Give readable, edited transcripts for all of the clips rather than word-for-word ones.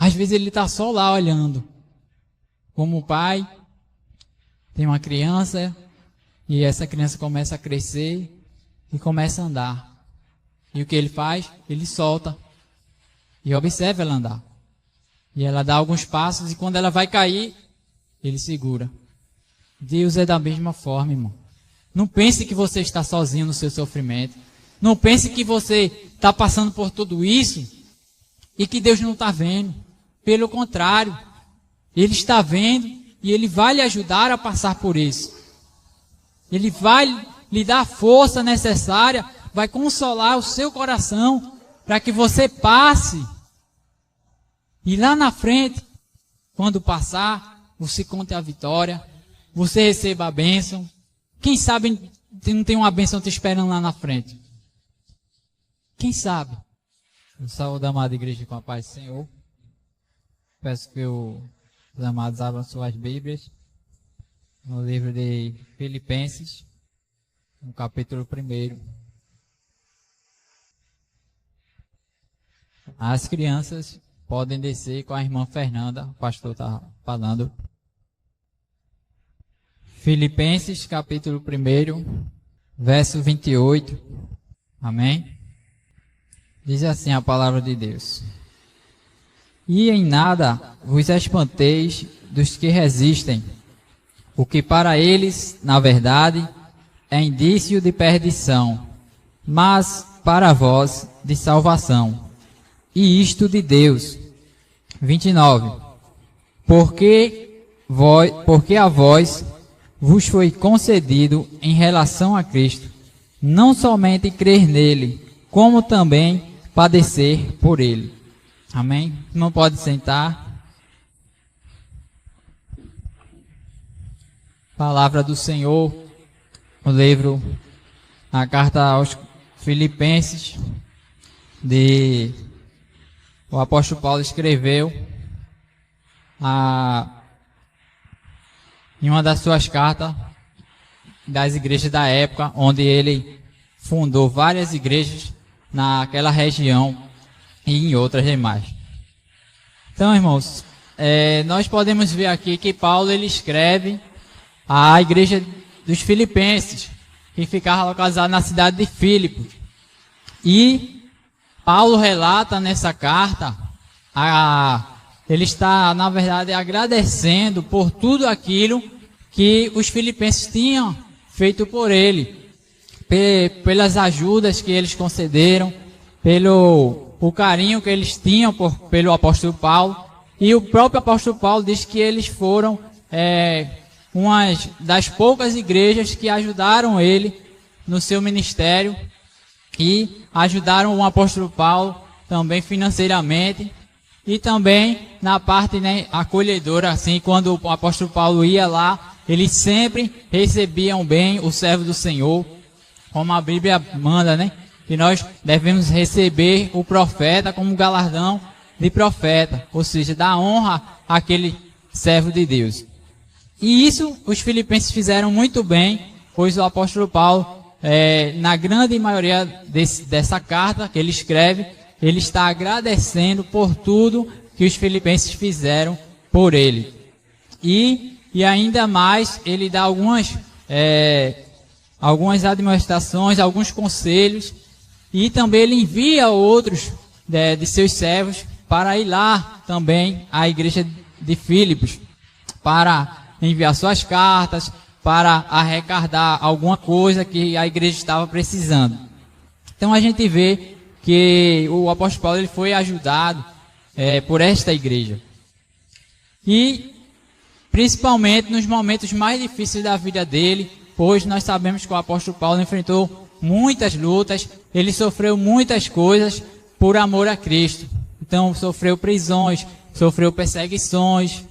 Às vezes ele está só lá olhando. Como o pai tem uma criança e essa criança começa a crescer e começa a andar. E o que ele faz? Ele solta e observa ela andar. E ela dá alguns passos e quando ela vai cair, ele segura. Deus é da mesma forma, irmão. Não pense que você está sozinho no seu sofrimento. Não pense que você está passando por tudo isso e que Deus não está vendo. Pelo contrário, Ele está vendo e Ele vai lhe ajudar a passar por isso. Ele vai lhe dar a força necessária, vai consolar o seu coração para que você passe. E lá na frente, quando passar, você conte a vitória, você receba a bênção. Quem sabe não tem uma bênção te esperando lá na frente? Quem sabe? Eu saúdo a amada igreja com a paz do Senhor. Peço que os amados abram suas Bíblias no livro de Filipenses, no capítulo 1. As crianças podem descer com a irmã Fernanda, o pastor está falando. Filipenses, capítulo 1, verso 28. Amém? Diz assim a palavra de Deus. E em nada vos espanteis dos que resistem, o que para eles, na verdade, é indício de perdição, mas para vós de salvação. E isto de Deus. 29. Porque a vós vos foi concedido em relação a Cristo, não somente crer nele, como também padecer por ele. Amém? Não pode sentar. Palavra do Senhor, o livro, a carta aos Filipenses, o apóstolo Paulo escreveu em uma das suas cartas das igrejas da época, onde ele fundou várias igrejas naquela região e em outras demais. Então, irmãos, nós podemos ver aqui que Paulo ele escreve à igreja dos Filipenses, que ficava localizada na cidade de Filipos. E Paulo relata nessa carta, ele está, na verdade, agradecendo por tudo aquilo que os filipenses tinham feito por ele, pelas ajudas que eles concederam, o carinho que eles tinham pelo apóstolo Paulo. E o próprio apóstolo Paulo diz que eles foram uma das poucas igrejas que ajudaram ele no seu ministério e ajudaram o apóstolo Paulo também financeiramente e também na parte acolhedora, assim, quando o apóstolo Paulo ia lá, eles sempre recebiam bem o servo do Senhor, como a Bíblia manda, né? Que nós devemos receber o profeta como galardão de profeta, ou seja, dar honra àquele servo de Deus. E isso os filipenses fizeram muito bem, pois o apóstolo Paulo, na grande maioria dessa carta que ele escreve, ele está agradecendo por tudo que os filipenses fizeram por ele. E ainda mais, ele dá algumas admoestações, alguns conselhos, e também ele envia outros de seus servos para ir lá também à igreja de Filipos, para enviar suas cartas, para arrecadar alguma coisa que a igreja estava precisando. Então a gente vê que o apóstolo Paulo ele foi ajudado por esta igreja. E principalmente nos momentos mais difíceis da vida dele, pois nós sabemos que o apóstolo Paulo enfrentou muitas lutas, ele sofreu muitas coisas por amor a Cristo. Então sofreu prisões, sofreu perseguições,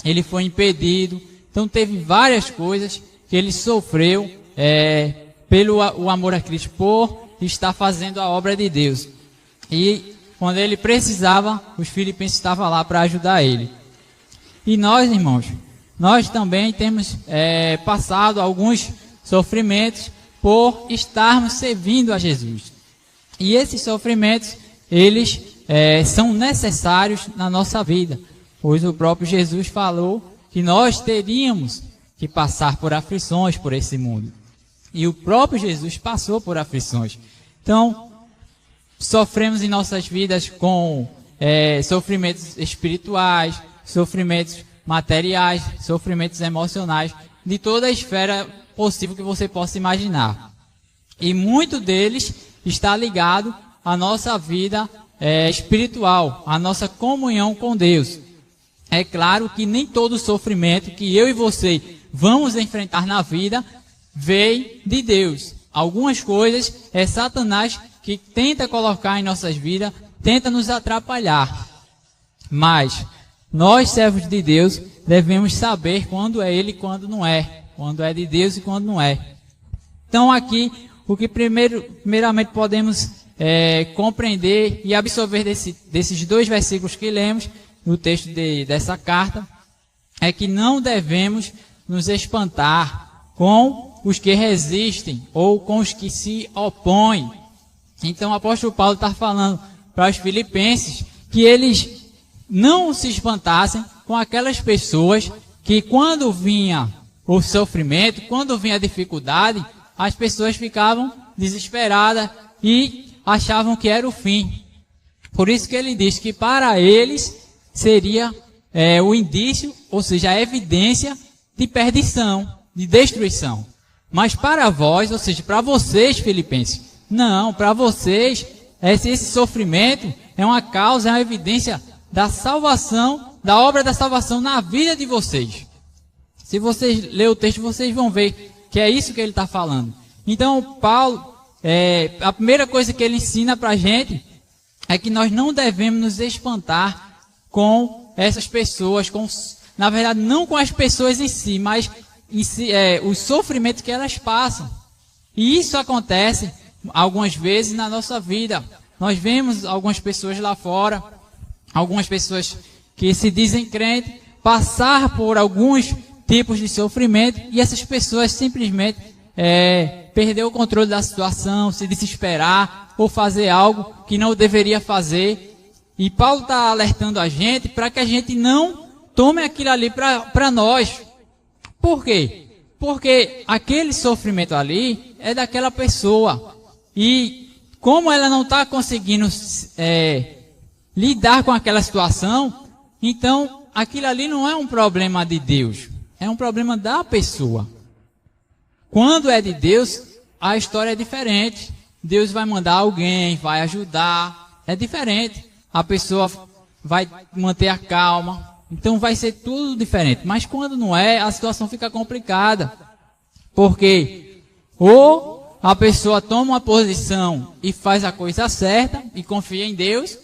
ele foi impedido. Então teve várias coisas que ele sofreu pelo o amor a Cristo, por estar fazendo a obra de Deus. E quando ele precisava, os filipenses estavam lá para ajudar ele. E nós, irmãos, nós também temos passado alguns sofrimentos por estarmos servindo a Jesus. E esses sofrimentos, eles são necessários na nossa vida, pois o próprio Jesus falou que nós teríamos que passar por aflições por esse mundo. E o próprio Jesus passou por aflições. Então, sofremos em nossas vidas com sofrimentos espirituais, sofrimentos materiais, sofrimentos emocionais, de toda a esfera possível que você possa imaginar. E muito deles está ligado à nossa vida espiritual, à nossa comunhão com Deus. É claro que nem todo sofrimento que eu e você vamos enfrentar na vida vem de Deus. Algumas coisas é Satanás que tenta colocar em nossas vidas, tenta nos atrapalhar. Mas nós, servos de Deus, devemos saber quando é Ele e quando não é. Quando é de Deus e quando não é. Então aqui, o que primeiramente podemos compreender e absorver desses 2 versículos que lemos no texto dessa carta, é que não devemos nos espantar com os que resistem ou com os que se opõem. Então o apóstolo Paulo está falando para os filipenses que eles não se espantassem com aquelas pessoas que quando vinha o sofrimento, quando vinha a dificuldade, as pessoas ficavam desesperadas e achavam que era o fim. Por isso que ele diz que para eles seria o indício, ou seja, a evidência de perdição, de destruição. Mas para vós, ou seja, para vocês, filipenses, não, para vocês, esse sofrimento é uma causa, é uma evidência da salvação, da obra da salvação na vida de vocês. Se vocês lerem o texto, vocês vão ver que é isso que ele está falando. Então, Paulo, a primeira coisa que ele ensina para a gente é que nós não devemos nos espantar com essas pessoas, na verdade, não com as pessoas em si, mas o sofrimento que elas passam. E isso acontece algumas vezes na nossa vida. Nós vemos algumas pessoas lá fora, algumas pessoas que se dizem crentes, passar por alguns tipos de sofrimento, e essas pessoas simplesmente perder o controle da situação, se desesperar ou fazer algo que não deveria fazer. E Paulo está alertando a gente para que a gente não tome aquilo ali para nós. Por quê? Porque aquele sofrimento ali é daquela pessoa. E como ela não está conseguindo lidar com aquela situação, então aquilo ali não é um problema de Deus, é um problema da pessoa. Quando é de Deus, a história é diferente. Deus vai mandar alguém, vai ajudar, é diferente. A pessoa vai manter a calma, então vai ser tudo diferente. Mas quando não é, a situação fica complicada. Porque ou a pessoa toma uma posição e faz a coisa certa e confia em Deus,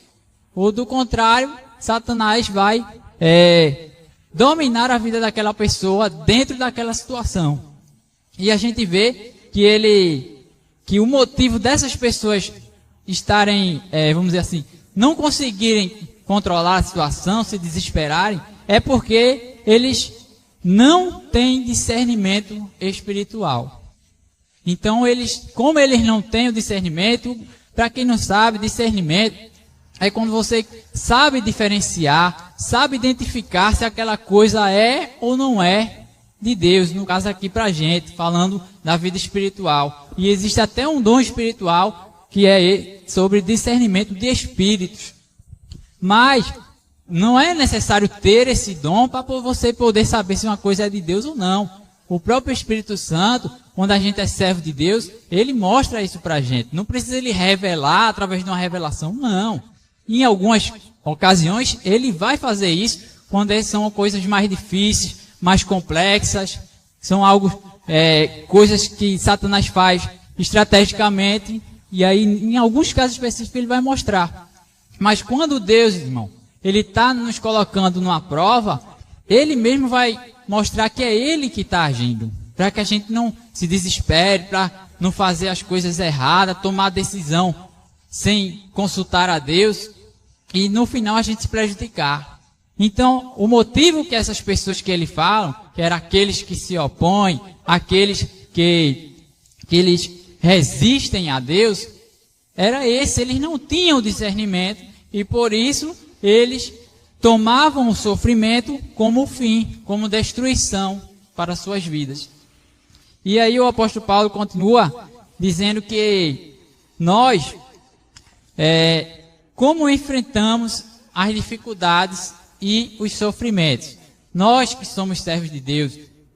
ou do contrário, Satanás vai dominar a vida daquela pessoa dentro daquela situação. E a gente vê que o motivo dessas pessoas estarem, vamos dizer assim, não conseguirem controlar a situação, se desesperarem, é porque eles não têm discernimento espiritual. Então, como eles não têm o discernimento, para quem não sabe, discernimento é quando você sabe diferenciar, sabe identificar se aquela coisa é ou não é de Deus, no caso aqui para a gente, falando da vida espiritual. E existe até um dom espiritual que é sobre discernimento de espíritos. Mas não é necessário ter esse dom para você poder saber se uma coisa é de Deus ou não. O próprio Espírito Santo, quando a gente é servo de Deus, ele mostra isso para a gente. Não precisa ele revelar através de uma revelação, não. Em algumas ocasiões, ele vai fazer isso quando são coisas mais difíceis, mais complexas, são coisas que Satanás faz estrategicamente, e aí em alguns casos específicos ele vai mostrar. Mas quando Deus, irmão, ele está nos colocando numa prova, ele mesmo vai mostrar que é ele que está agindo, para que a gente não se desespere, para não fazer as coisas erradas, tomar decisão sem consultar a Deus, e no final a gente se prejudicar. Então, o motivo que essas pessoas que ele fala, que eram aqueles que se opõem, aqueles que eles resistem a Deus, era esse. Eles não tinham discernimento e por isso eles tomavam o sofrimento como fim, como destruição para suas vidas. E aí o apóstolo Paulo continua dizendo que nós, como enfrentamos as dificuldades e os sofrimentos, nós que somos servos de Deus,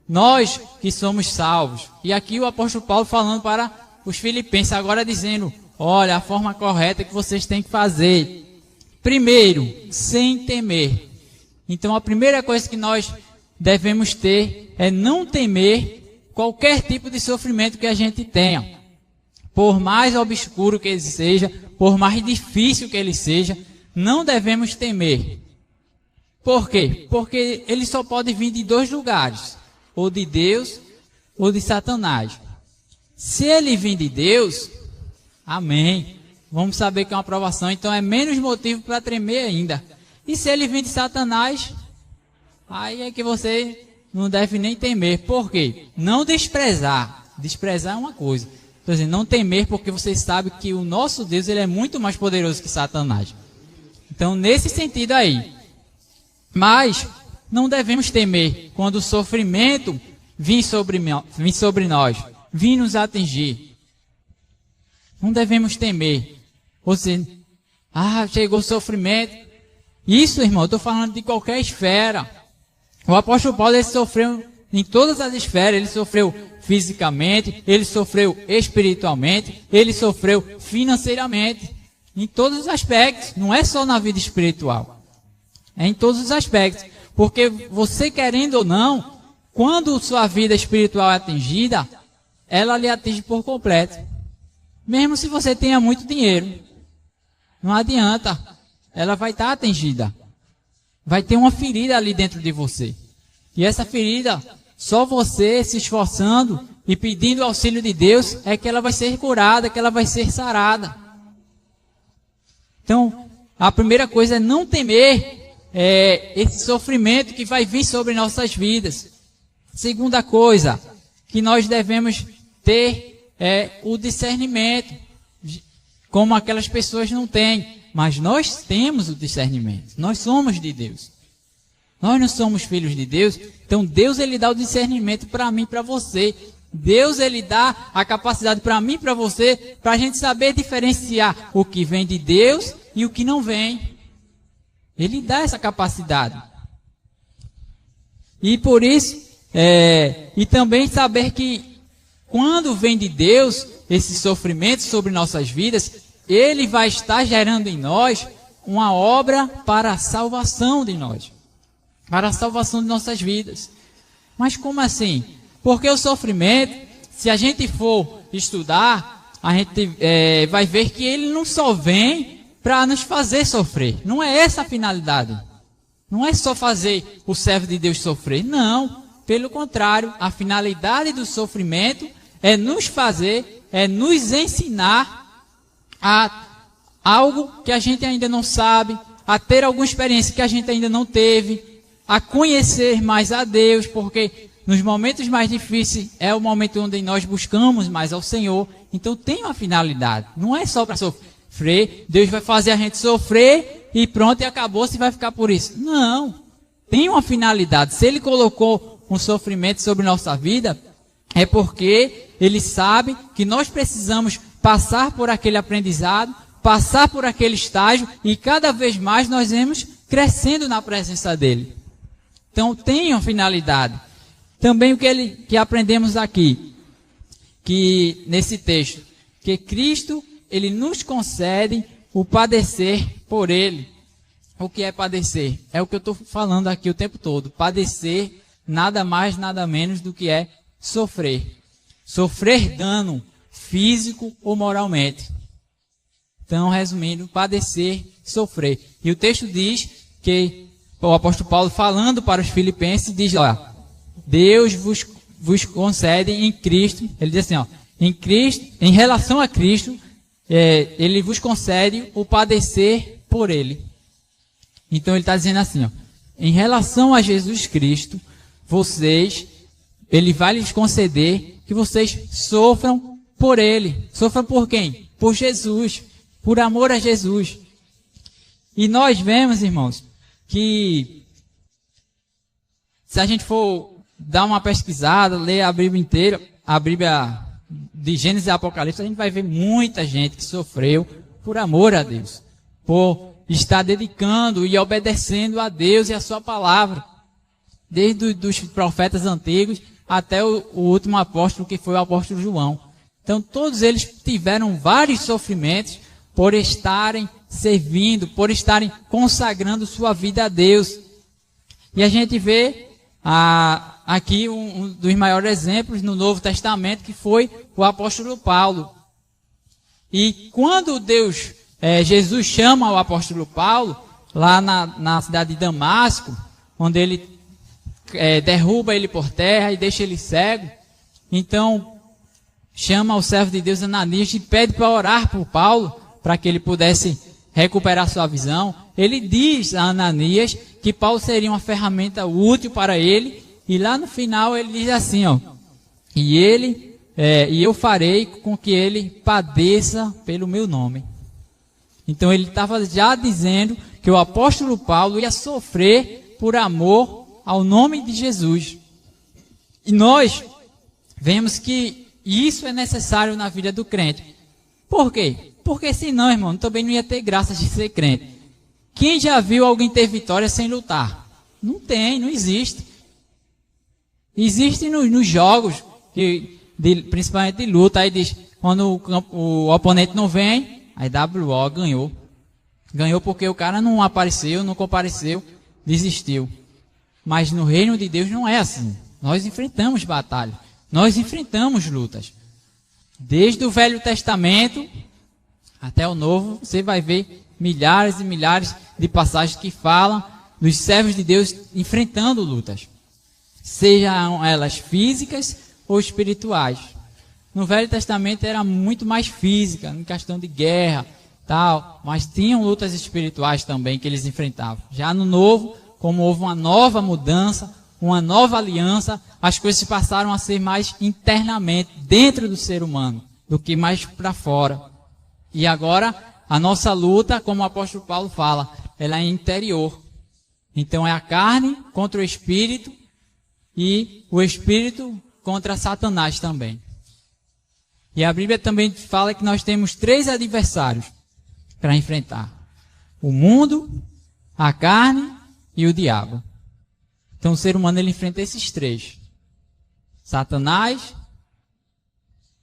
nós que somos salvos. E aqui o apóstolo Paulo falando para os filipenses, agora dizendo, olha, a forma correta que vocês têm que fazer. Primeiro, sem temer. Então a primeira coisa que nós devemos ter é não temer qualquer tipo de sofrimento que a gente tenha. Por mais obscuro que ele seja, por mais difícil que ele seja, não devemos temer. Por quê? Porque ele só pode vir de dois lugares, ou de Deus ou de Satanás. Se ele vir de Deus, amém. Vamos saber que é uma aprovação, então é menos motivo para tremer ainda. E se ele vir de Satanás, aí é que você não deve nem temer. Por quê? Não desprezar. Desprezar é uma coisa. Então, assim, não temer porque você sabe que o nosso Deus ele é muito mais poderoso que Satanás. Então, nesse sentido aí. Mas não devemos temer quando o sofrimento vir sobre nós, vir nos atingir. Não devemos temer. Ou seja, chegou o sofrimento. Isso, irmão, eu estou falando de qualquer esfera. O apóstolo Paulo ele sofreu em todas as esferas. Ele sofreu fisicamente, ele sofreu espiritualmente, ele sofreu financeiramente. Em todos os aspectos. Não é só na vida espiritual. É em todos os aspectos. Porque você querendo ou não, quando sua vida espiritual é atingida, ela lhe atinge por completo. Mesmo se você tenha muito dinheiro. Não adianta. Ela vai estar atingida. Vai ter uma ferida ali dentro de você. E essa ferida, só você se esforçando e pedindo o auxílio de Deus, é que ela vai ser curada, que ela vai ser sarada. Então, a primeira coisa é não temer esse sofrimento que vai vir sobre nossas vidas. Segunda coisa que nós devemos ter é o discernimento, como aquelas pessoas não têm. Mas nós temos o discernimento. Nós somos de Deus. Nós não somos filhos de Deus. Então Deus ele dá o discernimento para mim e para você. Deus ele dá a capacidade para mim e para você, para a gente saber diferenciar o que vem de Deus e o que não vem. Ele dá essa capacidade. E por isso, e também saber que quando vem de Deus esse sofrimento sobre nossas vidas, Ele vai estar gerando em nós uma obra para a salvação de nós. Para a salvação de nossas vidas. Mas como assim? Porque o sofrimento, se a gente for estudar, a gente vai ver que ele não só vem para nos fazer sofrer. Não é essa a finalidade. Não é só fazer o servo de Deus sofrer. Não. Pelo contrário, a finalidade do sofrimento é nos fazer, é nos ensinar a algo que a gente ainda não sabe, a ter alguma experiência que a gente ainda não teve, a conhecer mais a Deus, porque nos momentos mais difíceis é o momento onde nós buscamos mais ao Senhor. Então tem uma finalidade, não é só para sofrer, Deus vai fazer a gente sofrer e pronto, e acabou, se vai ficar por isso. Não, tem uma finalidade. Se Ele colocou um sofrimento sobre nossa vida, é porque Ele sabe que nós precisamos passar por aquele aprendizado, passar por aquele estágio e cada vez mais nós vamos crescendo na presença dEle. Então tem uma finalidade. Também o que aprendemos aqui, que nesse texto, que Cristo, Ele nos concede o padecer por Ele. O que é padecer? É o que eu estou falando aqui o tempo todo. Padecer nada mais, nada menos do que é sofrer. Sofrer dano físico ou moralmente. Então, resumindo, padecer, sofrer. E o texto diz que o apóstolo Paulo, falando para os filipenses, diz, olha, Deus vos concede em Cristo, ele diz assim, ó, em Cristo, em relação a Cristo, ele vos concede o padecer por Ele. Então ele está dizendo assim, ó, em relação a Jesus Cristo, Ele vai lhes conceder que vocês sofram por Ele. Sofram por quem? Por Jesus. Por amor a Jesus. E nós vemos, irmãos, que se a gente for dar uma pesquisada, ler a Bíblia inteira, a Bíblia de Gênesis e Apocalipse, a gente vai ver muita gente que sofreu por amor a Deus, por estar dedicando e obedecendo a Deus e a sua palavra, desde os profetas antigos até o último apóstolo, que foi o apóstolo João. Então, todos eles tiveram vários sofrimentos por estarem servindo, por estarem consagrando sua vida a Deus. E a gente vê aqui um dos maiores exemplos no Novo Testamento, que foi o apóstolo Paulo. E quando Jesus chama o apóstolo Paulo, lá na cidade de Damasco, onde ele derruba ele por terra e deixa ele cego, então chama o servo de Deus Ananias e pede para orar por Paulo, para que ele pudesse recuperar sua visão. Ele diz a Ananias que Paulo seria uma ferramenta útil para ele, e lá no final ele diz assim, e eu farei com que ele padeça pelo meu nome. Então ele estava já dizendo que o apóstolo Paulo ia sofrer por amor ao nome de Jesus. E nós vemos que isso é necessário na vida do crente. Por quê? Porque senão, irmão, também não ia ter graça de ser crente. Quem já viu alguém ter vitória sem lutar? Não tem, não existe. Existe nos jogos, principalmente de luta, aí diz, quando o oponente não vem, aí WO ganhou. Ganhou porque o cara não apareceu, não compareceu, desistiu. Mas no reino de Deus não é assim. Nós enfrentamos batalhas, nós enfrentamos lutas. Desde o Velho Testamento até o Novo, você vai ver milhares e milhares de passagens que falam dos servos de Deus enfrentando lutas, sejam elas físicas ou espirituais. No Velho Testamento era muito mais física, em questão de guerra, tal, mas tinham lutas espirituais também que eles enfrentavam. Já no Novo, como houve uma nova mudança, uma nova aliança, as coisas passaram a ser mais internamente, dentro do ser humano, do que mais para fora. E agora, a nossa luta, como o apóstolo Paulo fala, ela é interior. Então é a carne contra o espírito e o espírito contra Satanás também. E a Bíblia também fala que nós temos 3 adversários para enfrentar: o mundo, a carne e o diabo. Então o ser humano ele enfrenta esses 3. Satanás,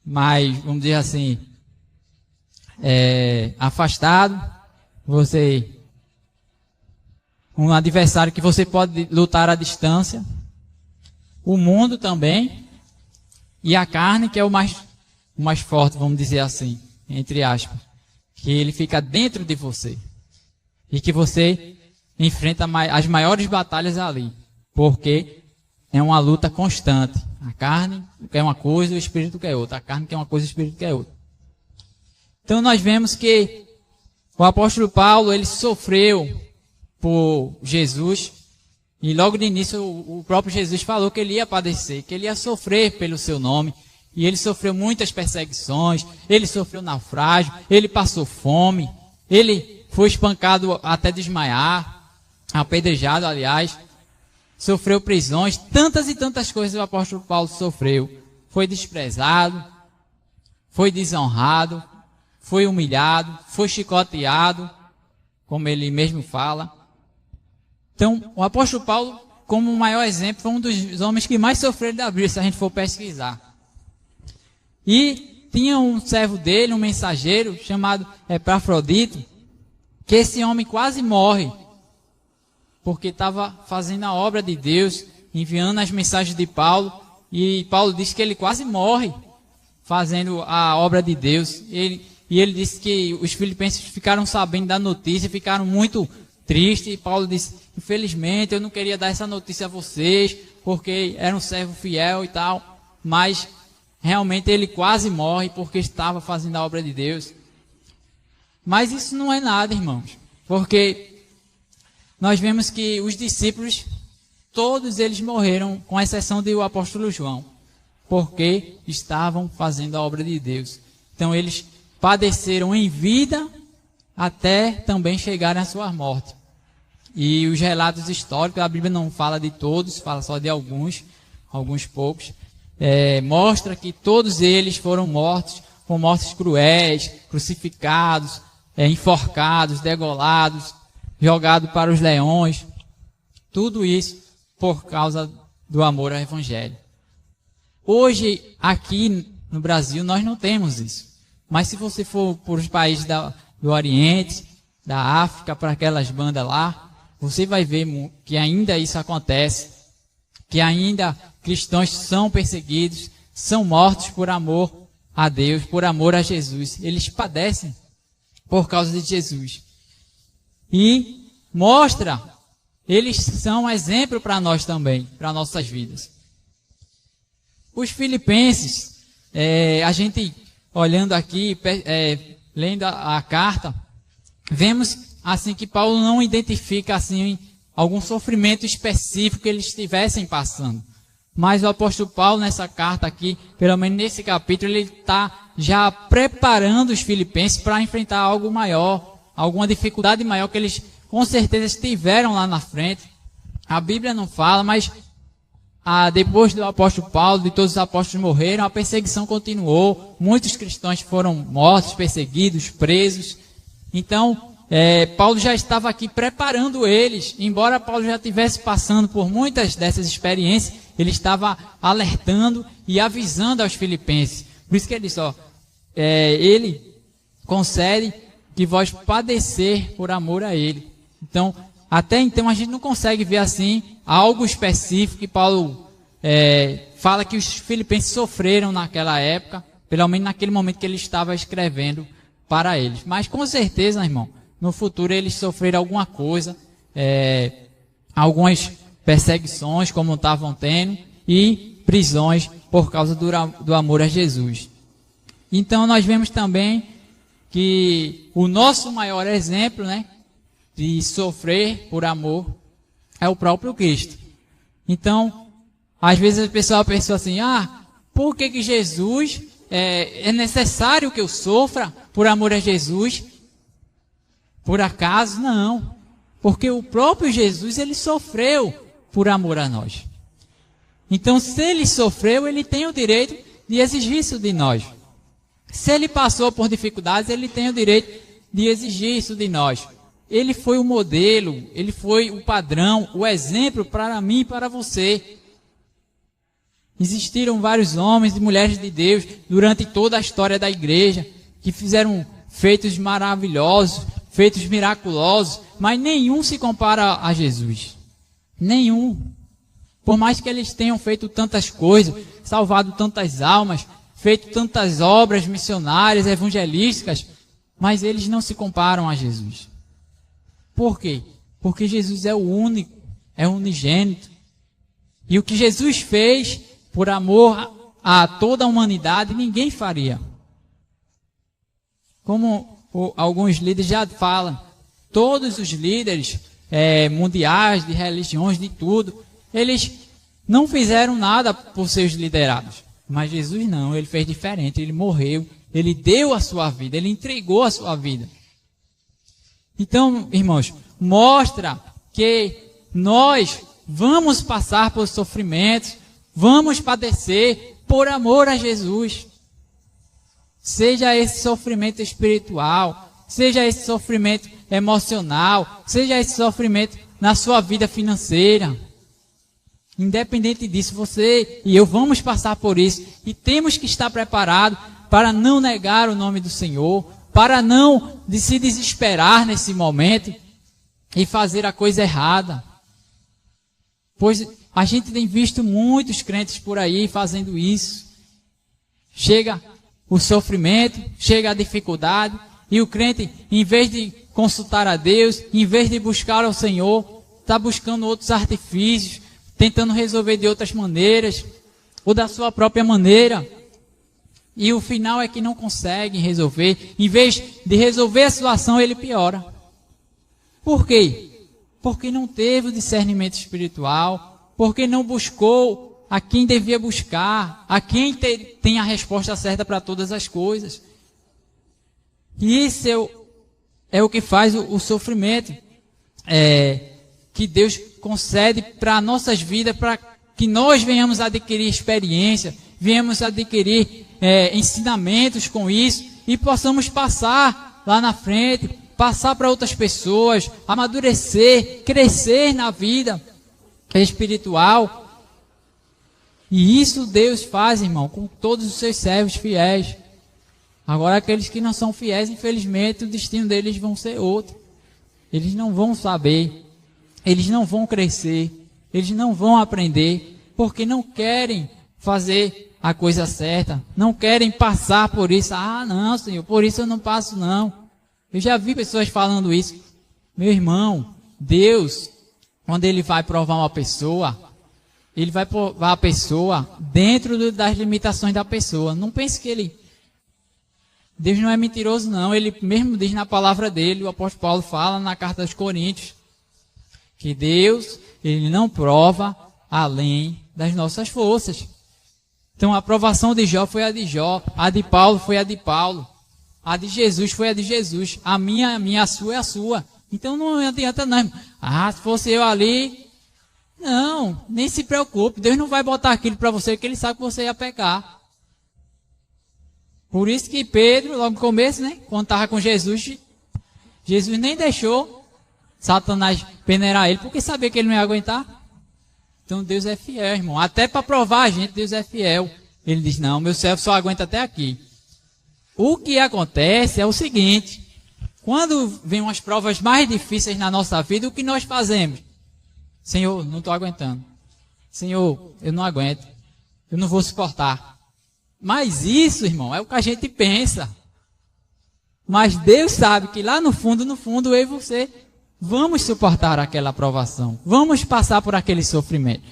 mas vamos dizer assim, afastado. Um adversário que você pode lutar à distância. O mundo também. E a carne, que é o mais forte, vamos dizer assim, entre aspas. Que ele fica dentro de você. E que você enfrenta as maiores batalhas ali. Porque é uma luta constante. A carne quer uma coisa, o espírito quer outra. A carne quer uma coisa, o espírito quer outra. Então nós vemos que o apóstolo Paulo, ele sofreu por Jesus. E logo de início o próprio Jesus falou que ele ia padecer, que ele ia sofrer pelo seu nome. E ele sofreu muitas perseguições, ele sofreu naufrágio, ele passou fome, ele foi espancado até desmaiar, apedrejado, aliás, sofreu prisões, tantas e tantas coisas o apóstolo Paulo sofreu. Foi desprezado, foi desonrado, foi humilhado, foi chicoteado, como ele mesmo fala. Então, o apóstolo Paulo, como o maior exemplo, foi um dos homens que mais sofreram da Bíblia, se a gente for pesquisar. E tinha um servo dele, um mensageiro, chamado Epafrodito, que esse homem quase morre, porque estava fazendo a obra de Deus, enviando as mensagens de Paulo, e Paulo disse que ele quase morre fazendo a obra de Deus. E ele disse que os filipenses ficaram sabendo da notícia, ficaram muito tristes, e Paulo disse: infelizmente eu não queria dar essa notícia a vocês, porque era um servo fiel e tal, mas realmente ele quase morre porque estava fazendo a obra de Deus. Mas isso não é nada, irmãos, porque nós vemos que os discípulos, todos eles morreram, com exceção do apóstolo João, porque estavam fazendo a obra de Deus. Então eles padeceram em vida até também chegarem à sua morte. E os relatos históricos, a Bíblia não fala de todos, fala só de alguns poucos, mostra que todos eles foram mortos com mortes cruéis, crucificados, enforcados, degolados, jogados para os leões. Tudo isso por causa do amor ao Evangelho. Hoje, aqui no Brasil, nós não temos isso. Mas se você for por os países do Oriente, da África, para aquelas bandas lá, você vai ver que ainda isso acontece, que ainda cristãos são perseguidos, são mortos por amor a Deus, por amor a Jesus. Eles padecem por causa de Jesus. E mostra, eles são um exemplo para nós também, para nossas vidas. Os filipenses, a gente olhando aqui, lendo a carta, vemos assim que Paulo não identifica assim algum sofrimento específico que eles estivessem passando. Mas o apóstolo Paulo, nessa carta aqui, pelo menos nesse capítulo, ele está já preparando os filipenses para enfrentar algo maior, alguma dificuldade maior que eles com certeza tiveram lá na frente. A Bíblia não fala, mas depois do apóstolo Paulo, de todos os apóstolos morreram, a perseguição continuou. Muitos cristãos foram mortos, perseguidos, presos. Então, Paulo já estava aqui preparando eles. Embora Paulo já estivesse passando por muitas dessas experiências, ele estava alertando e avisando aos filipenses. Por isso que ele disse, ele concede que vós padecer por amor a ele. Então, até então a gente não consegue ver assim algo específico que Paulo fala que os filipenses sofreram naquela época, pelo menos naquele momento que ele estava escrevendo para eles. Mas com certeza, irmão, no futuro eles sofreram alguma coisa, algumas perseguições como estavam tendo e prisões por causa do amor a Jesus. Então nós vemos também que o nosso maior exemplo, de sofrer por amor é o próprio Cristo. Então, às vezes a pessoa pensa assim, por que Jesus, é necessário que eu sofra por amor a Jesus? Por acaso? Não. Porque o próprio Jesus, ele sofreu por amor a nós. Então, se ele sofreu, ele tem o direito de exigir isso de nós. Se ele passou por dificuldades, ele tem o direito de exigir isso de nós. Ele foi o modelo, ele foi o padrão, o exemplo para mim e para você. Existiram vários homens e mulheres de Deus durante toda a história da igreja que fizeram feitos maravilhosos, feitos miraculosos, mas nenhum se compara a Jesus. Nenhum. Por mais que eles tenham feito tantas coisas, salvado tantas almas, feito tantas obras missionárias, evangelísticas, mas eles não se comparam a Jesus. Por quê? Porque Jesus é o único, é o unigênito. E o que Jesus fez por amor a toda a humanidade, ninguém faria. Como alguns líderes já falam, todos os líderes mundiais, de religiões, de tudo, eles não fizeram nada por seus liderados. Mas Jesus não, ele fez diferente, ele morreu, ele deu a sua vida, ele entregou a sua vida. Então, irmãos, mostra que nós vamos passar por sofrimentos, vamos padecer por amor a Jesus. Seja esse sofrimento espiritual, seja esse sofrimento emocional, seja esse sofrimento na sua vida financeira. Independente disso, você e eu vamos passar por isso. E temos que estar preparados para não negar o nome do Senhor, para não se desesperar nesse momento e fazer a coisa errada. Pois a gente tem visto muitos crentes por aí fazendo isso. Chega o sofrimento, chega a dificuldade, e o crente, em vez de consultar a Deus, em vez de buscar ao Senhor, está buscando outros artifícios, tentando resolver de outras maneiras, ou da sua própria maneira. E o final é que não consegue resolver. Em vez de resolver a situação, ele piora. Por quê? Porque não teve o discernimento espiritual, porque não buscou a quem devia buscar, a quem tem a resposta certa para todas as coisas. E esse é o que faz o sofrimento que Deus concede para nossas vidas, para que nós venhamos adquirir experiência, venhamos adquirir ensinamentos com isso e possamos passar lá na frente, passar para outras pessoas, amadurecer, crescer na vida espiritual. E isso Deus faz, irmão, com todos os seus servos fiéis. Agora, aqueles que não são fiéis, infelizmente, o destino deles vão ser outro. Eles não vão saber, eles não vão crescer, eles não vão aprender, porque não querem fazer a coisa certa, não querem passar por isso. Ah, não, Senhor, por isso eu não passo, não. Eu já vi pessoas falando isso. Meu irmão, Deus, quando Ele vai provar uma pessoa, Ele vai provar a pessoa dentro das limitações da pessoa. Não pense que Deus não é mentiroso, não. Ele mesmo diz na palavra dele, o apóstolo Paulo fala na carta aos Coríntios, que Deus, Ele não prova além das nossas forças. Então a aprovação de Jó foi a de Jó, a de Paulo foi a de Paulo, a de Jesus foi a de Jesus, a minha, a sua é a sua. Então não adianta não, irmão. Ah, se fosse eu ali, não, nem se preocupe, Deus não vai botar aquilo para você, que Ele sabe que você ia pecar. Por isso que Pedro, logo no começo, né, quando estava com Jesus, Jesus nem deixou Satanás peneirar ele, porque sabia que ele não ia aguentar. Então Deus é fiel, irmão. Até para provar a gente, Deus é fiel. Ele diz, não, meu servo só aguenta até aqui. O que acontece é o seguinte, quando vem umas provas mais difíceis na nossa vida, o que nós fazemos? Senhor, não estou aguentando. Senhor, eu não aguento. Eu não vou suportar. Mas isso, irmão, é o que a gente pensa. Mas Deus sabe que lá no fundo, eu e você, vamos suportar aquela provação. Vamos passar por aquele sofrimento.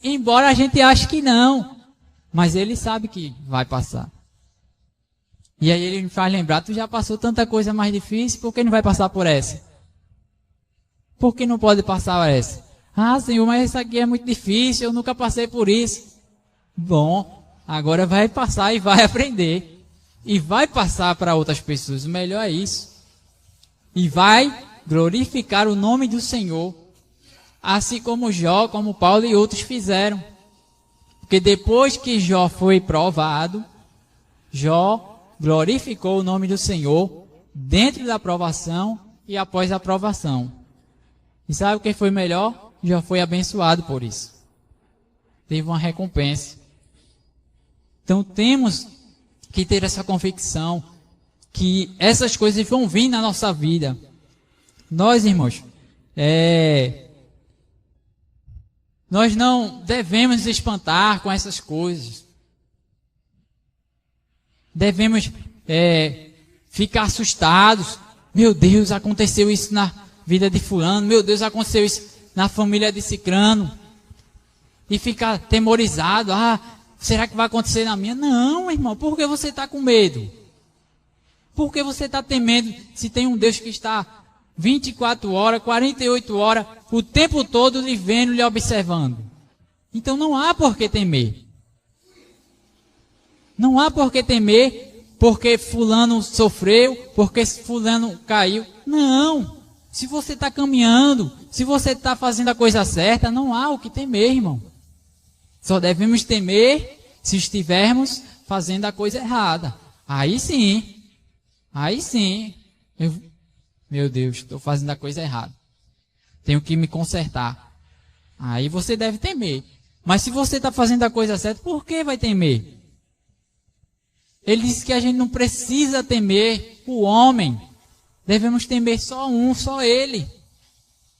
Embora a gente ache que não. Mas Ele sabe que vai passar. E aí Ele me faz lembrar, tu já passou tanta coisa mais difícil, por que não vai passar por essa? Por que não pode passar por essa? Ah, Senhor, mas isso aqui é muito difícil, eu nunca passei por isso. Bom, agora vai passar e vai aprender. E vai passar para outras pessoas, o melhor é isso. E vai glorificar o nome do Senhor. Assim como Jó, como Paulo e outros fizeram. Porque depois que Jó foi provado, Jó glorificou o nome do Senhor dentro da provação e após a provação. E sabe o que foi melhor? Jó foi abençoado por isso. Teve uma recompensa. Então temos que ter essa convicção que essas coisas vão vir na nossa vida. Nós, irmãos, nós não devemos nos espantar com essas coisas. Devemos ficar assustados. Meu Deus, aconteceu isso na vida de fulano. Meu Deus, aconteceu isso na família de cicrano. E ficar temorizado. Ah, será que vai acontecer na minha? Não, irmão. Por que você está com medo? Por que você está temendo se tem um Deus que está 24 horas, 48 horas, o tempo todo lhe vendo, lhe observando? Então não há por que temer. Não há por que temer porque fulano sofreu, porque fulano caiu. Não. Se você está caminhando, se você está fazendo a coisa certa, não há o que temer, irmão. Só devemos temer se estivermos fazendo a coisa errada. Aí sim. Meu Deus, estou fazendo a coisa errada. Tenho que me consertar. Aí você deve temer. Mas se você está fazendo a coisa certa, por que vai temer? Ele disse que a gente não precisa temer o homem. Devemos temer só Ele.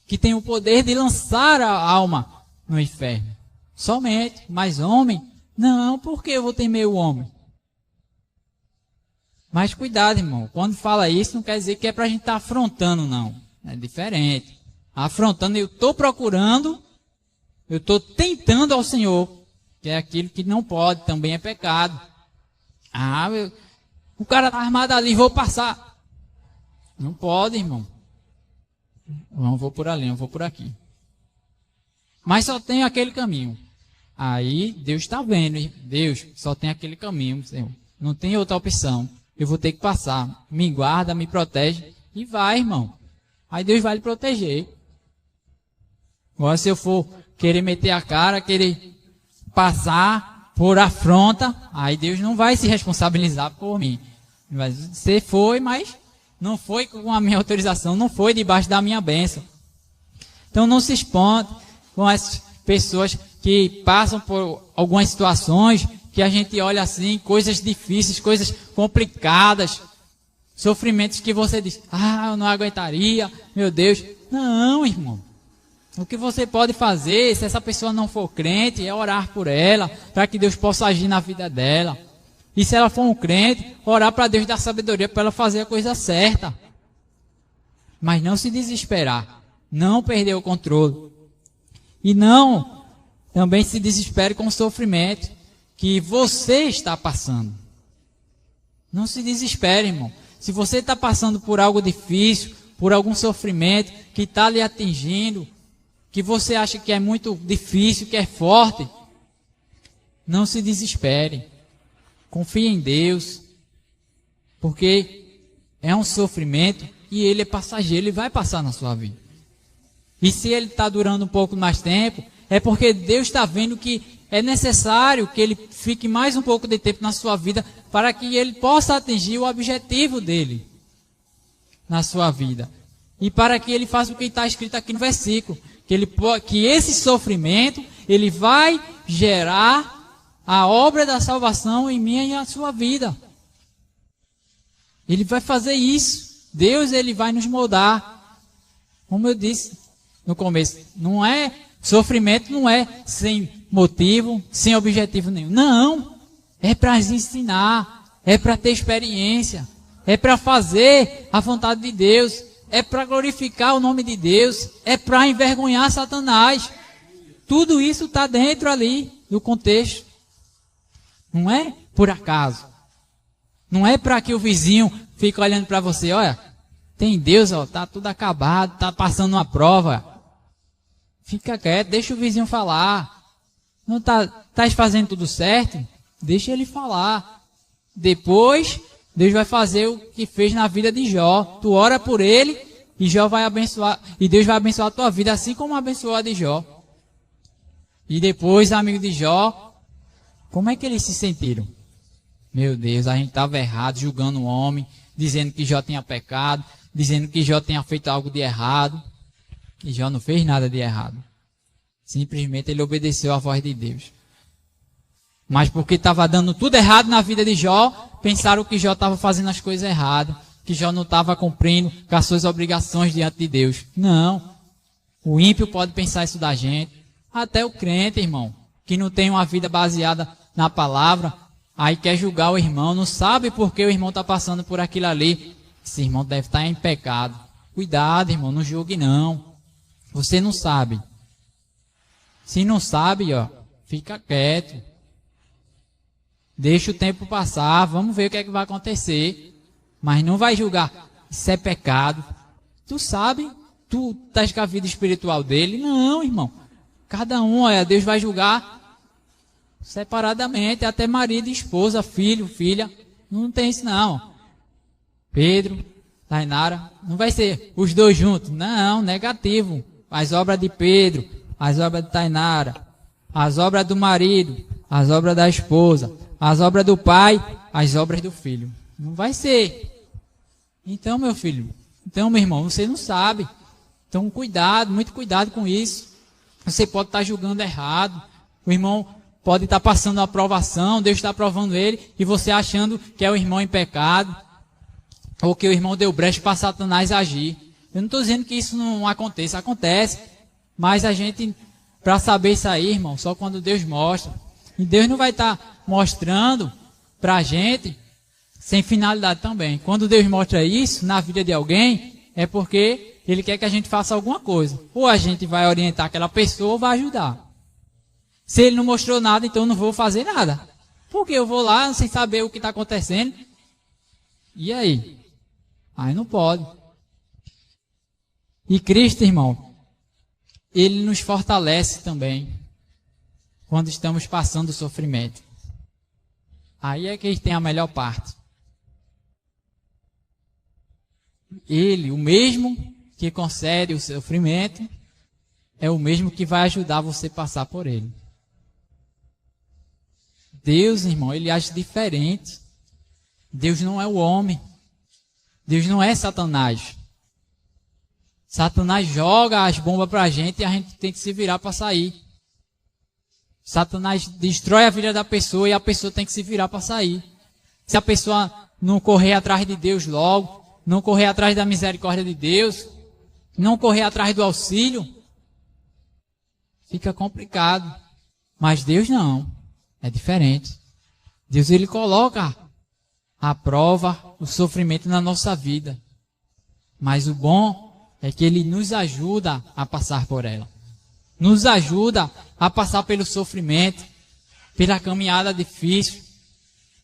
Que tem o poder de lançar a alma no inferno. Somente. Mas homem? Não, por que eu vou temer o homem? Mas cuidado, irmão. Quando fala isso, não quer dizer que é para a gente estar afrontando, não. É diferente. Afrontando, eu estou procurando, eu estou tentando ao Senhor. Que é aquilo que não pode, também é pecado. Ah, o cara está armado ali, vou passar. Não pode, irmão. Não vou por ali, não vou por aqui. Mas só tem aquele caminho. Aí Deus está vendo, Deus, só tem aquele caminho, Senhor. Não tem outra opção. Eu vou ter que passar. Me guarda, me protege E vai, irmão. Aí Deus vai lhe proteger. Agora, se eu for querer meter a cara, querer passar por afronta, aí Deus não vai se responsabilizar por mim. Você foi, mas não foi com a minha autorização, não foi debaixo da minha bênção. Então não se espante com as pessoas que passam por algumas situações que a gente olha assim, coisas difíceis, coisas complicadas, sofrimentos que você diz, eu não aguentaria, meu Deus. Não, irmão. O que você pode fazer, se essa pessoa não for crente, é orar por ela, para que Deus possa agir na vida dela. E se ela for um crente, orar para Deus dar sabedoria para ela fazer a coisa certa. Mas não se desesperar, não perder o controle. E não também se desespere com o sofrimento que você está passando. Não se desespere, irmão. Se você está passando por algo difícil, por algum sofrimento que está lhe atingindo, que você acha que é muito difícil, que é forte, não se desespere. Confie em Deus, porque é um sofrimento e ele é passageiro, ele vai passar na sua vida. E se ele está durando um pouco mais tempo, é porque Deus está vendo que é necessário que ele fique mais um pouco de tempo na sua vida para que ele possa atingir o objetivo dele na sua vida. E para que ele faça o que está escrito aqui no versículo, que esse sofrimento, ele vai gerar a obra da salvação em minha e na sua vida. Ele vai fazer isso. Deus, ele vai nos moldar. Como eu disse no começo, sofrimento não é sem motivo, sem objetivo nenhum. Não, é para ensinar, é para ter experiência, é para fazer a vontade de Deus, é para glorificar o nome de Deus, é para envergonhar Satanás. Tudo isso está dentro ali do contexto. Não é por acaso. Não é para que o vizinho fique olhando para você, olha, tem Deus, está tudo acabado, está passando uma prova. Fica quieto, deixa o vizinho falar. Não estás fazendo tudo certo? Deixa ele falar. Depois, Deus vai fazer o que fez na vida de Jó. Tu ora por ele e Jó vai abençoar, e Deus vai abençoar a tua vida assim como abençoou a de Jó. E depois, amigo de Jó, como é que eles se sentiram? Meu Deus, a gente estava errado, julgando o homem, dizendo que Jó tinha pecado, dizendo que Jó tinha feito algo de errado. E Jó não fez nada de errado. Simplesmente ele obedeceu à voz de Deus. Mas porque estava dando tudo errado na vida de Jó, pensaram que Jó estava fazendo as coisas erradas, que Jó não estava cumprindo com as suas obrigações diante de Deus. Não. O ímpio pode pensar isso da gente. Até o crente, irmão, que não tem uma vida baseada na palavra, aí quer julgar o irmão, não sabe por que o irmão está passando por aquilo ali. Esse irmão deve estar em pecado. Cuidado, irmão, não julgue não. Você não sabe. Se não sabe, fica quieto. Deixa o tempo passar, vamos ver o que é que vai acontecer. Mas não vai julgar. Isso é pecado. Tu sabe? Tu estás com a vida espiritual dele? Não, irmão. Cada um, Deus vai julgar separadamente, até marido, esposa, filho, filha. Não tem isso não. Pedro, Tainara, não vai ser os dois juntos. Não, negativo. As obras de Pedro, as obras de Tainara, as obras do marido, as obras da esposa, as obras do pai, as obras do filho. Não vai ser. Então, meu filho, meu irmão, você não sabe. Então, cuidado, muito cuidado com isso. Você pode estar julgando errado. O irmão pode estar passando uma aprovação, Deus está aprovando ele, e você achando que é o irmão em pecado, ou que o irmão deu brecha para Satanás agir. Eu não estou dizendo que isso não aconteça, acontece. Mas a gente, para saber isso aí, irmão, só quando Deus mostra. E Deus não vai estar mostrando para a gente sem finalidade também. Quando Deus mostra isso na vida de alguém, é porque Ele quer que a gente faça alguma coisa. Ou a gente vai orientar aquela pessoa ou vai ajudar. Se Ele não mostrou nada, então eu não vou fazer nada. Porque eu vou lá sem saber o que está acontecendo. E aí? Aí não pode. E Cristo, irmão, Ele nos fortalece também quando estamos passando sofrimento. Aí é que tem a melhor parte. Ele, o mesmo que concede o sofrimento, é o mesmo que vai ajudar você a passar por ele. Deus, irmão, ele age diferente. Deus não é o homem. Deus não é Satanás. Satanás joga as bombas para a gente e a gente tem que se virar para sair. Satanás destrói a vida da pessoa e a pessoa tem que se virar para sair. Se a pessoa não correr atrás de Deus logo, não correr atrás da misericórdia de Deus, não correr atrás do auxílio, fica complicado. Mas Deus não. É diferente. Deus, ele coloca à prova o sofrimento na nossa vida. Mas o bom é que ele nos ajuda a passar por ela. Nos ajuda a passar pelo sofrimento, pela caminhada difícil,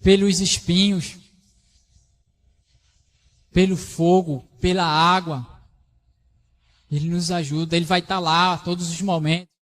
pelos espinhos, pelo fogo, pela água. Ele nos ajuda, ele vai estar lá a todos os momentos.